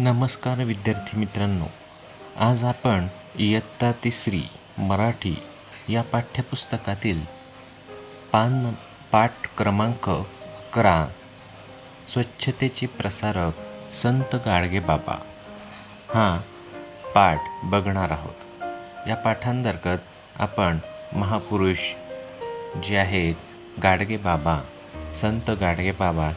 नमस्कार विद्यार्थी मित्रांनो, आज आपण इयत्ता तिसरी मराठी या पाठ्यपुस्तकातील पाठ क्रमांक 11 स्वच्छतेचे प्रसारक संत गाडगेबाबा हा पाठ बघणार आहोत. या पाठांतर्गत आपण महापुरुष जे आहेत गाडगेबाबा, संत गाडगेबाबा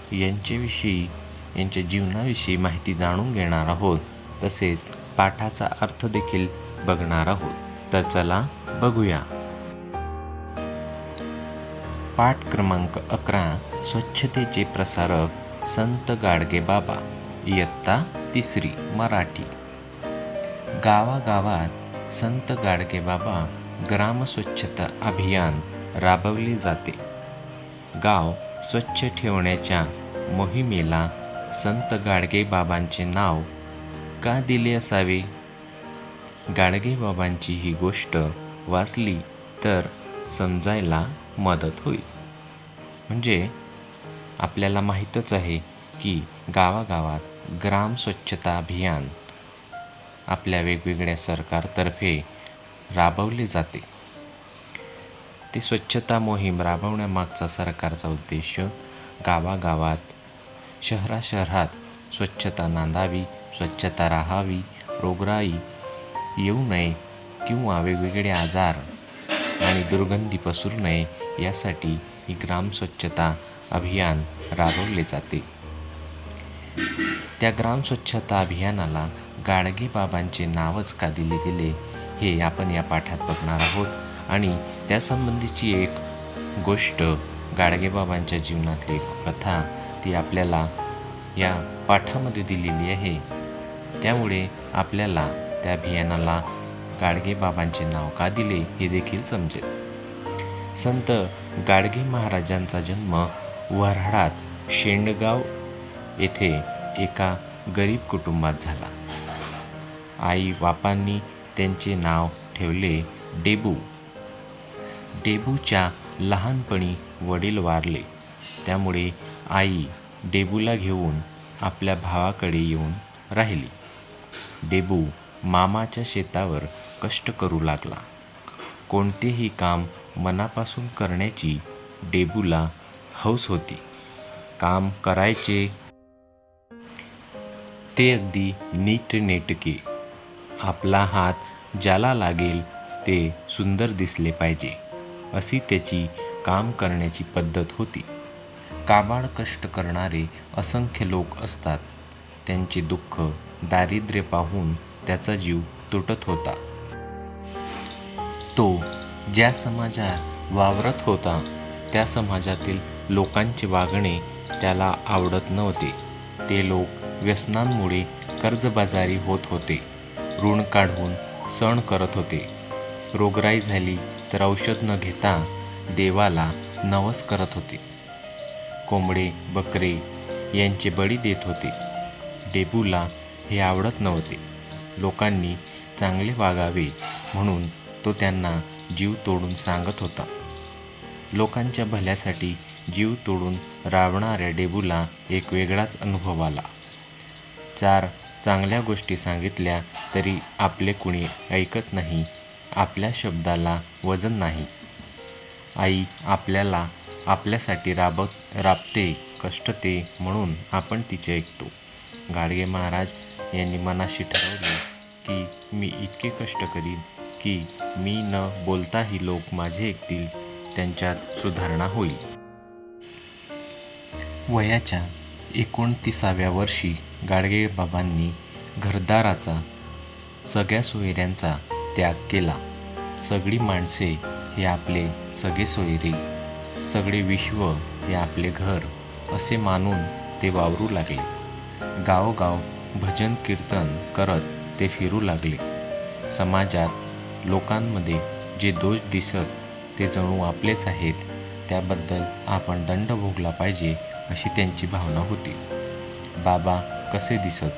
यांच्या जीवनाविषयी माहिती जाणून घेणार आहोत. तसेच पाठाचा अर्थ देखील बघणार आहोत. तर चला बघूया. पाठ क्रमांक 11 स्वच्छतेचे प्रसारक संत गाडगेबाबा, इयत्ता तिसरी मराठी. गावागावात संत गाडगेबाबा ग्राम स्वच्छता अभियान राबवले जाते. गाव स्वच्छ ठेवण्याच्या मोहिमेला संत गाडगेबाबांचे नाव का दिले असावे? गाडगेबाबांची ही गोष्ट वाचली तर समजायला मदत होईल. म्हणजे आपल्याला माहीतच आहे की गावागावात ग्राम स्वच्छता अभियान आपल्या वेगवेगळ्या सरकारतर्फे राबवले जाते. ते स्वच्छता मोहीम राबवण्यामागचा सरकारचा उद्देश गावागावात, शहरात स्वच्छता नांदावी, स्वच्छता राहावी, रोगराई येऊ नये किंवा वेगवेगळे आजार आणि दुर्गंधी पसरू नये यासाठी ही ग्राम स्वच्छता अभियान राबवले जाते. त्या ग्राम स्वच्छता अभियानाला गाडगेबाबांचे नावच का दिले गेले हे आपण या पाठात बघणार आहोत. आणि त्यासंबंधीची एक गोष्ट, गाडगेबाबांच्या जीवनातली एक कथा ती आपल्याला या पाठामध्ये दिलेली आहे. त्यामुळे आपल्याला त्या अभियानाला गाडगेबाबांचे नाव का दिले हे देखील समजेल. संत गाडगे महाराजांचा जन्म वऱ्हाडात शेंडगाव येथे एका गरीब कुटुंबात झाला. आई बापांनी त्यांचे नाव ठेवले डेबू. डेबूच्या लहानपणी वडील वारले. त्यामुळे आई डेबूला घेऊन आपल्या भावाकडे येऊन राहिली. डेबू मामाच्या शेतावर कष्ट करू लागला. कोणतेही काम मनापासून करण्याची डेबूला हौस होती. काम करायचे ते अगदी नीटनेटके. आपला हात ज्याला लागेल ते सुंदर दिसले पाहिजे अशी त्याची काम करण्याची पद्धत होती. काबाड कष्ट करणारे असंख्य लोक असतात. त्यांचे दुःख, दारिद्र्य पाहून त्याचा जीव तुटत होता. तो ज्या समाजात वावरत होता त्या समाजातील लोकांचे वागणे त्याला आवडत नव्हते. ते लोक व्यसनांमुळे कर्जबाजारी होत होते. ऋण काढून सण करत होते. रोगराई झाली तर औषध न घेता देवाला नवस करत होते. कोंबडे, बकरे यांचे बळी देत होते. डेबूला हे आवडत नव्हते. लोकांनी चांगले वागावे म्हणून तो त्यांना जीव तोडून सांगत होता. लोकांच्या भल्यासाठी जीव तोडून राबणाऱ्या डेबूला एक वेगळाच अनुभव आला. 4 चांगल्या गोष्टी सांगितल्या तरी आपले कुणी ऐकत नाही. आपल्या शब्दाला वजन नाही. आई आपल्याला आपल्यासाठी राबते, कष्टते म्हणून आपण तिचे ऐकतो. गाडगे महाराज यांनी मनाशी ठरवले की मी इतके कष्ट करीन की मी न बोलताही लोक माझे ऐकतील, त्यांच्यात सुधारणा होईल. वयाच्या 29व्या वर्षी गाडगेबाबांनी घरदाराचा, सगळ्या सोयऱ्यांचा त्याग केला. सगळी माणसे हे आपले सगळे सोयरे, सगळे विश्व हे आपले घर असे मानून ते वावरू लागले. गावोगाव भजन कीर्तन करत ते फिरू लागले. समाजात लोकांमध्ये जे दोष दिसत ते जणू आपलेच आहेत, त्याबद्दल आपण दंड भोगला पाहिजे अशी त्यांची भावना होती. बाबा कसे दिसत?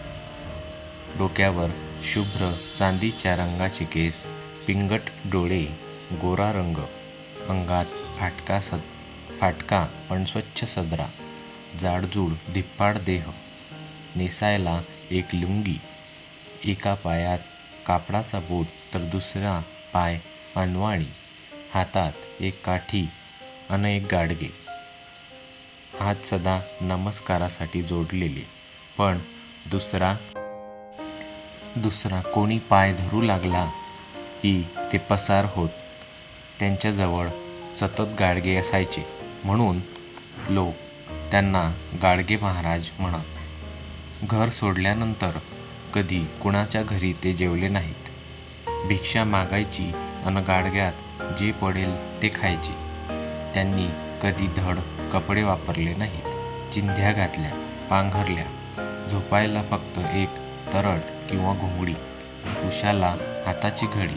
डोक्यावर शुभ्र चांदीच्या रंगाचे केस, पिंगट डोळे, गोरा रंग, अंगात फाटका पण स्वच्छ सदरा, जाडजूड धिप्पाड देह, नेसायला एक लुंगी, एका पायात कापडाचा बूट तर दुसरा पाय अनवाणी, हातात एक काठी आणि एक गाडगे, हात सदा नमस्कारासाठी जोडलेले. पण दुसरा कोणी पाय धरू लागला की ते पसार होत. त्यांच्याजवळ सतत गाडगे असायचे म्हणून लोक त्यांना गाडगे महाराज म्हणत. घर सोडल्यानंतर कधी कुणाच्या घरी ते जेवले नाहीत. भिक्षा मागायची अन गाडग्यात जे पडेल ते खायचे. त्यांनी कधी धड कपडे वापरले नाहीत. चिंध्या घातल्या, पांघरल्या. झोपायला फक्त एक तरड किंवा घोंगडी, उशाला हाताची घडी.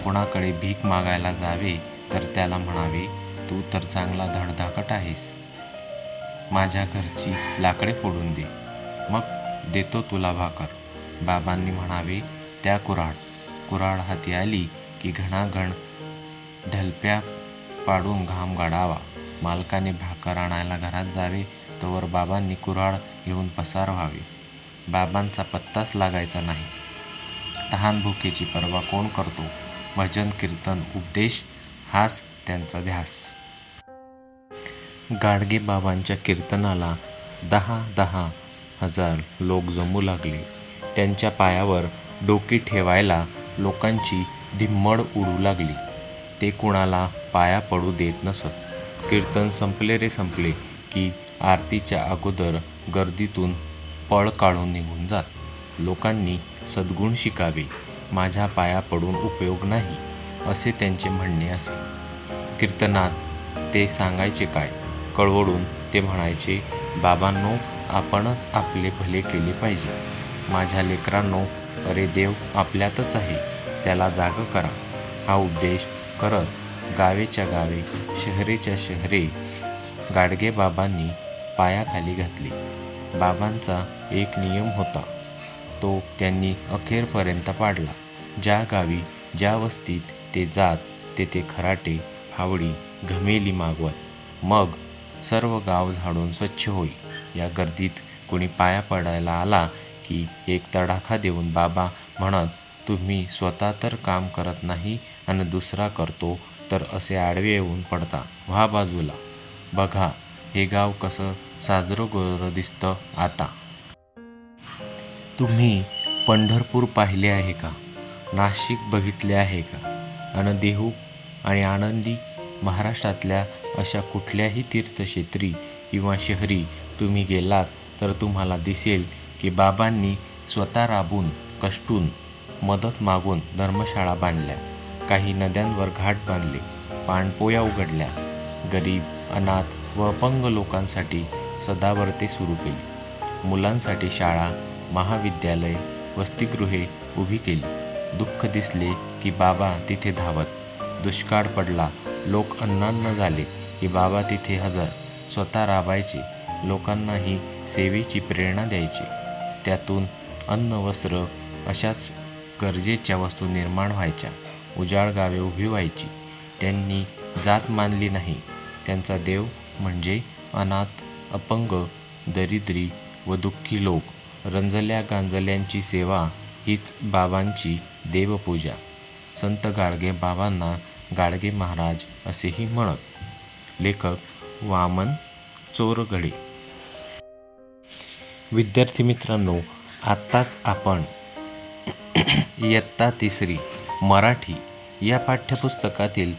कोणाकडे भीक मागायला जावे तर त्याला म्हणावे, तू तर चांगला धडधाकट आहेस, माझ्या घरची लाकडे फोडून दे, मग देतो तुला भाकर. बाबांनी म्हणावे, त्या कुऱ्हाड हाती आली की घणाघण ढलप्या पाडून घाम गाडावा. मालकाने भाकर आणायला घरात जावे तोवर बाबांनी कुऱ्हाड घेऊन पसार व्हावे. बाबांचा पत्ताच लागायचा नाही. तहान भुकेची पर्वा कोण करतो. भजन कीर्तन उपदेश हाच त्यांचा ध्यास. गाडगे बाबांच्या कीर्तनाला 10,000 हजार लोक जमू लागले. त्यांच्या पायावर डोकी ठेवायला लोकांची धिम्मड उडू लागली. ते कुणाला पाया पडू देत नसत. कीर्तन संपले रे संपले की आरतीच्या अगोदर गर्दीतून पळ काढून निघून जात. लोकांनी सद्गुण शिकावे, माझ्या पाया पडून उपयोग नाही, असे त्यांचे म्हणणे असे. कीर्तनात ते सांगायचे काय? कळवळून ते म्हणायचे, बाबांनो, आपणच आपले भले केले पाहिजे. माझ्या लेकरांनो, अरे देव आपल्यातच आहे, त्याला जाग करा. हा उपदेश करत गावेच्या गावे, शहरेच्या शहरे गाडगे बाबांनी पायाखाली घातली. बाबांचा एक नियम होता, तो त्यांनी अखेरपर्यंत पाडला. ज्या गावी, ज्या वस्तीत ते जात तेथे खराटे, फावडी, घमेली मागवत. मग सर्व गाव झाडून स्वच्छ होई. या गर्दीत कोणी पाया पडायला आला की एक तडाखा देऊन बाबा म्हणत, तुम्ही स्वतः तर काम करत नाही आणि दुसरा करतो तर असे आडवे येऊन पडता, व्हा बाजूला. बघा हे गाव कसं साजरं गोरं दिसतं आता. तुम्ही पंढरपूर पाहिले आहे का? नाशिक बघितले आहे का? आणि देहू आणि आळंदी, महाराष्ट्रातल्या अशा कुठल्याही तीर्थक्षेत्री किंवा शहरी तुम्ही गेलात तर तुम्हाला दिसेल की बाबांनी स्वतः राबून, कष्टून, मदत मागून धर्मशाळा बांधल्या. काही नद्यांवर घाट बांधले, पाणपोया उघडल्या. गरीब, अनाथ व अपंग लोकांसाठी सदाव्रते सुरू केली. मुलांसाठी शाळा, महाविद्यालय, वसतिगृहे उभी केली. दुःख दिसले की बाबा तिथे धावत. दुष्काळ पडला, लोक अन्नान्न झाले की बाबा तिथे हजर. स्वतः राबायचे, लोकांनाही सेवेची प्रेरणा द्यायचे. त्यातून अन्न, वस्त्र अशाच गरजेच्या वस्तू निर्माण व्हायच्या. उजाड गावे उभी व्हायची. त्यांनी जात मानली नाही. त्यांचा देव म्हणजे अनाथ, अपंग, दरिद्री व दुःखी लोक. रंजल्या गांजल्यांची सेवा हीच बाबांची देवपूजा. संत गाडगे बाबांना गाडगे महाराज असेही म्हणत. लेखक वामन चोरघडे. विद्यार्थी मित्रांनो, आत्ताच आपण इयत्ता 3री मराठी या पाठ्यपुस्तकातील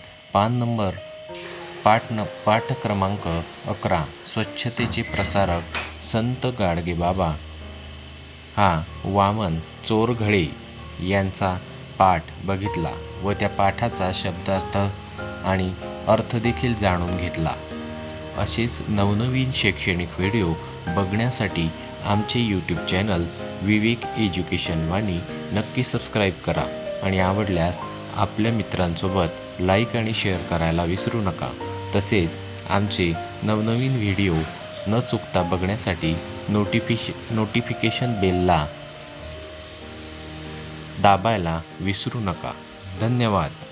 पाठ क्रमांक 11 स्वच्छतेचे प्रसारक संत गाडगे बाबा हा वामन चोरघडे यांचा पाठ बघितला व त्या पाठाचा शब्दार्थ आणि अर्थ देखील जाणून घेतला. असेच नवनवीन शैक्षणिक व्हिडिओ बघण्यासाठी आमचे यूट्यूब चॅनल विवेक एज्युकेशन वाणी नक्की सबस्क्राईब करा आणि आवडल्यास आपल्या मित्रांसोबत लाईक आणि शेअर करायला विसरू नका. तसेच आमचे नवनवीन व्हिडिओ न चुकता बघण्यासाठी नोटिफिकेशन बेलला दाबायला विसरू नका. धन्यवाद.